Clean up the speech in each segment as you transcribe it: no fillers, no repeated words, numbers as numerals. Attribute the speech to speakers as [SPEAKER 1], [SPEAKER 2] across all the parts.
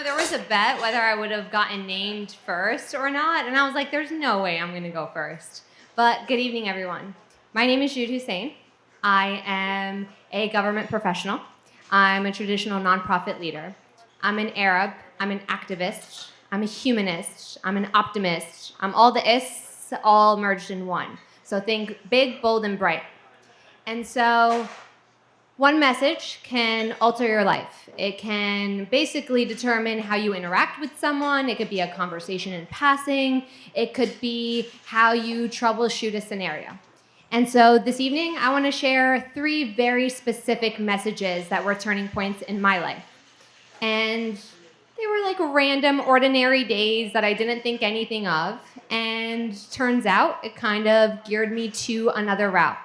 [SPEAKER 1] there was a bet whether I would have gotten named first or not, and I was like, there's no way I'm going to go first. But good evening, everyone. My name is Jude Husein. I am a government professional. I'm a traditional nonprofit leader. I'm an Arab. I'm an activist. I'm a humanist. I'm an optimist. I'm all the ists all merged in one. So think big, bold, and bright. And so one message can alter your life. It can basically determine how you interact with someone. It could be a conversation in passing. It could be how you troubleshoot a scenario. And so this evening, I want to share 3 very specific messages that were turning points in my life. And they were like random, ordinary days that I didn't think anything of. And turns out it kind of geared me to another route.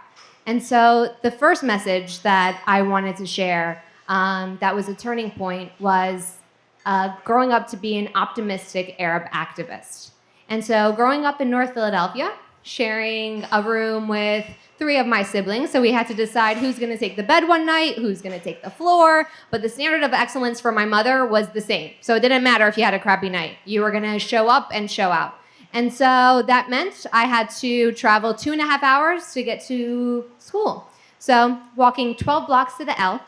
[SPEAKER 1] And so the first message that I wanted to share that was a turning point was growing up to be an optimistic Arab activist. And so growing up in North Philadelphia, sharing a room with 3 of my siblings, so we had to decide who's going to take the bed one night, who's going to take the floor, but the standard of excellence for my mother was the same. So it didn't matter if you had a crappy night. You were going to show up and show out. And so that meant I had to travel 2.5 hours to get to school. So walking 12 blocks to the L,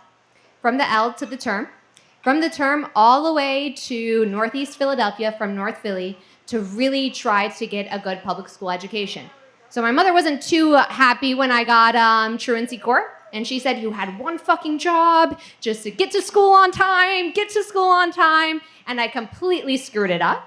[SPEAKER 1] from the L to the term, from the term all the way to Northeast Philadelphia from North Philly to really try to get a good public school education. So my mother wasn't too happy when I got truancy court. And she said, you had one fucking job just to get to school on time, And I completely screwed it up.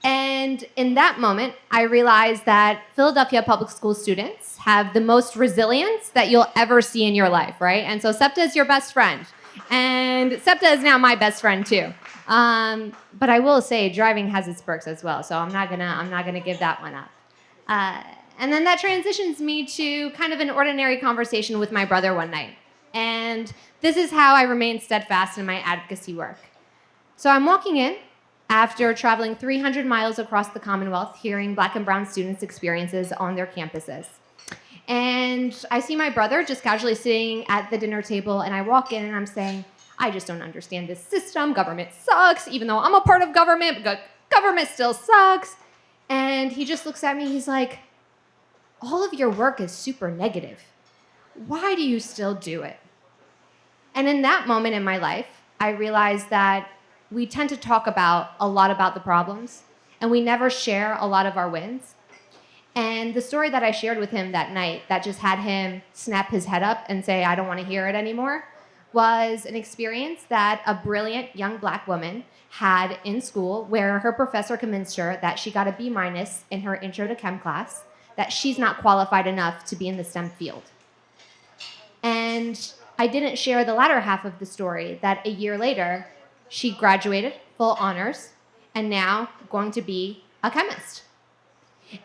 [SPEAKER 1] And in that moment, I realized that Philadelphia public school students have the most resilience that you'll ever see in your life, right? And so SEPTA is your best friend. And SEPTA is now my best friend too. But I will say driving has its perks as well. So I'm not gonna give that one up. And then that transitions me to kind of an ordinary conversation with my brother one night. And this is how I remain steadfast in my advocacy work. So I'm walking in after traveling 300 miles across the Commonwealth, hearing Black and brown students' experiences on their campuses. And I see my brother just casually sitting at the dinner table, and I walk in and I'm saying, I just don't understand this system. Government sucks. Even though I'm a part of government, but government still sucks. And he just looks at me, he's like, all of your work is super negative. Why do you still do it? And in that moment in my life, I realized that we tend to talk a lot about the problems, and we never share a lot of our wins. And the story that I shared with him that night that just had him snap his head up and say, I don't want to hear it anymore, was an experience that a brilliant young Black woman had in school where her professor convinced her that she got a B- in her intro to chem class, that she's not qualified enough to be in the STEM field. And I didn't share the latter half of the story, that a year later, she graduated, full honors, and now going to be a chemist.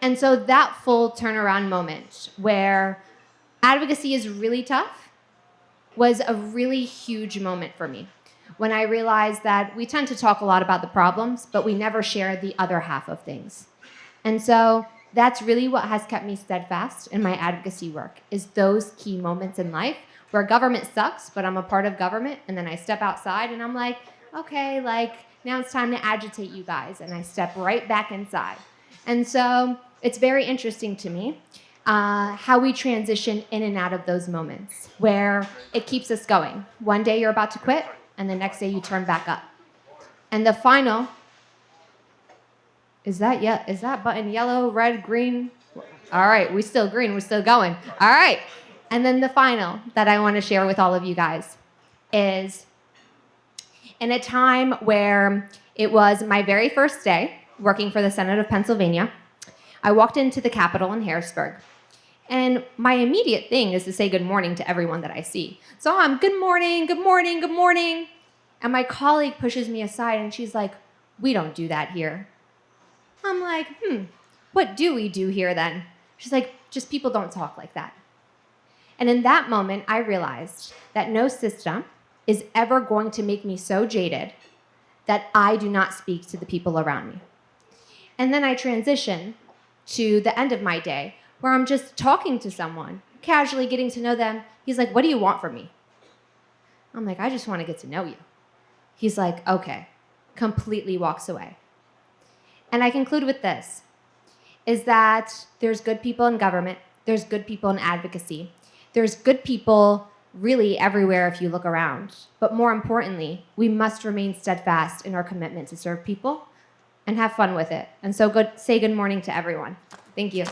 [SPEAKER 1] And so that full turnaround moment where advocacy is really tough was a really huge moment for me. When I realized that we tend to talk a lot about the problems, but we never share the other half of things. And so that's really what has kept me steadfast in my advocacy work, is those key moments in life where government sucks, but I'm a part of government, and then I step outside and I'm like, okay, now it's time to agitate you guys, and I step right back inside. And so it's very interesting to me how we transition in and out of those moments where it keeps us going. One day you're about to quit, and the next day you turn back up. And the final, is that button yellow, red, green? All right, we're still green, we're still going. All right. And then the final that I want to share with all of you guys is in a time where it was my very first day working for the Senate of Pennsylvania, I walked into the Capitol in Harrisburg. And my immediate thing is to say good morning to everyone that I see. So I'm good morning, good morning, good morning. And my colleague pushes me aside and she's like, we don't do that here. I'm like, what do we do here then? She's like, just people don't talk like that. And in that moment, I realized that no system is ever going to make me so jaded that I do not speak to the people around me. And then I transition to the end of my day where I'm just talking to someone, casually getting to know them. He's like, what do you want from me? I'm like, I just want to get to know you. He's like, okay, completely walks away. And I conclude with this, is that there's good people in government, there's good people in advocacy, there's good people really everywhere if you look around. But more importantly, we must remain steadfast in our commitment to serve people and have fun with it. And so say good morning to everyone. Thank you.